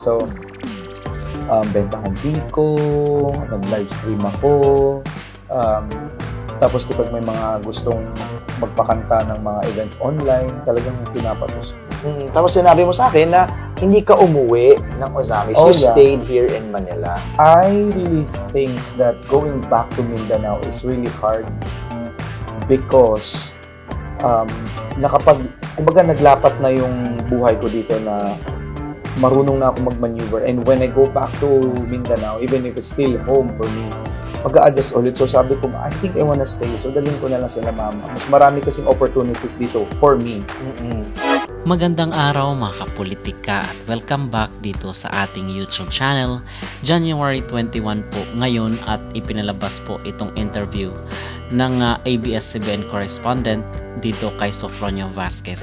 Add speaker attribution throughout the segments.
Speaker 1: So, benta akong biko, nag-livestream ako, um, tapos kapag may mga gustong magpakanta ng mga events online, talagang pinapatos.
Speaker 2: Tapos sinabi mo sa akin na hindi ka umuwi ng Ozamis.
Speaker 1: Oh,
Speaker 2: You
Speaker 1: yeah.
Speaker 2: stayed here in Manila.
Speaker 1: I really think that going back to Mindanao is really hard because kumbaga naglapat na yung buhay ko dito na marunong na ako mag-maneuver, and when I go back to Mindanao, even if it's still home for me, mag-a-adjust ulit. So sabi ko, I think I wanna stay. So dalhin ko na lang sila mama. Mas marami kasing opportunities dito for me.
Speaker 3: Magandang araw mga kapolitika at welcome back dito sa ating YouTube channel. January 21 po ngayon at ipinalabas po itong interview ng ABS-CBN correspondent dito kay Sofronio Vasquez.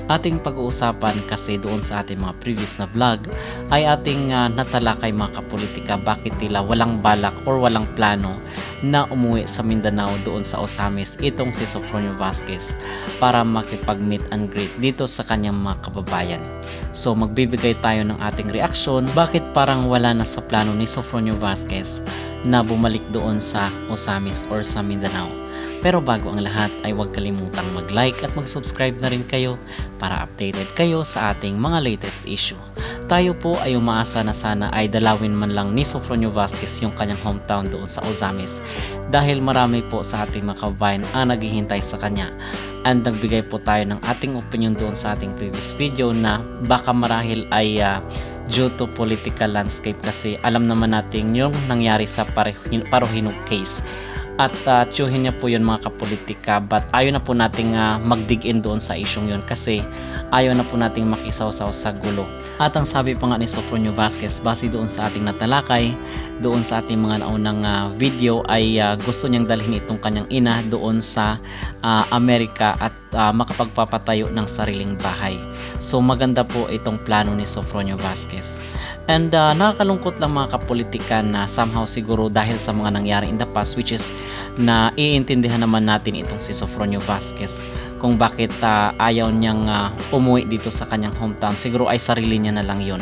Speaker 3: Ating pag-uusapan kasi doon sa ating mga previous na vlog ay ating natalakay mga kapolitika bakit tila walang balak or walang plano na umuwi sa Mindanao doon sa Ozamis itong si Sofronio Vasquez para makipag-meet and greet dito sa kanyang mga kababayan. So magbibigay tayo ng ating reaksyon bakit parang wala na sa plano ni Sofronio Vasquez na bumalik doon sa Ozamis or sa Mindanao. Pero bago ang lahat ay huwag kalimutang mag-like at mag-subscribe na rin kayo para updated kayo sa ating mga latest issue. Tayo po ay umaasa na sana ay dalawin man lang ni Sofronio Vasquez yung kanyang hometown doon sa Ozamis dahil marami po sa ating mga kababayan ang naghihintay sa kanya. And nagbigay po tayo ng ating opinion doon sa ating previous video na baka marahil ay due to political landscape kasi alam naman natin yung nangyari sa Parohinog case. At tiyuhin niya po yun mga kapolitika, but ayaw na po nating mag-dig in doon sa isyong yun kasi ayaw na po nating makisawsaw sa gulo. At ang sabi pa nga ni Sofronio Vasquez, base doon sa ating natalakay, doon sa ating mga naunang video ay gusto niyang dalhin itong kanyang ina doon sa Amerika at makapagpapatayo ng sariling bahay. So maganda po itong plano ni Sofronio Vasquez. And nakakalungkot lang mga kapolitika na somehow siguro dahil sa mga nangyari in the past, which is na iintindihan naman natin itong si Sofronio Vasquez kung bakit ayaw niyang umuwi dito sa kanyang hometown. Siguro ay sarili niya na lang yun.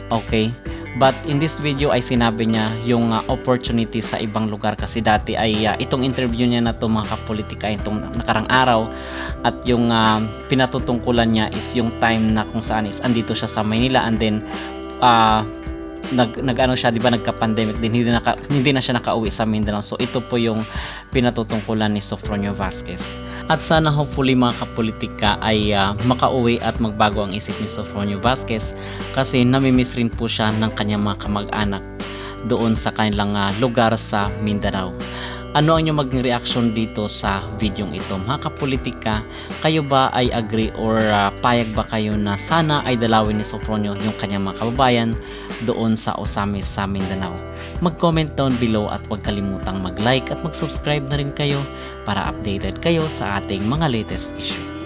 Speaker 3: Okay? But in this video ay sinabi niya yung opportunity sa ibang lugar kasi dati ay itong interview niya na to mga kapolitika itong nakarang araw at yung pinatutungkulan niya is yung time na kung saan is andito siya sa Manila and then nag-ano siya, di ba, nagka-pandemic din, hindi na siya nakauwi sa Mindanao. So ito po yung pinatutungkulan ni Sofronio Vasquez. At sana hopefully mga kapolitika ay makauwi at magbago ang isip ni Sofronio Vasquez kasi namimiss rin po siya ng kanyang mga kamag-anak doon sa kanilang lugar sa Mindanao. Ano ang inyong maging reaction dito sa videong ito mga kapolitika? Kayo ba ay agree or payag ba kayo na sana ay dalawin ni Sofronio yung kanyang mga kababayan doon sa Ozamis sa Mindanao? Mag-comment down below at huwag kalimutang mag-like at mag-subscribe na rin kayo para updated kayo sa ating mga latest issue.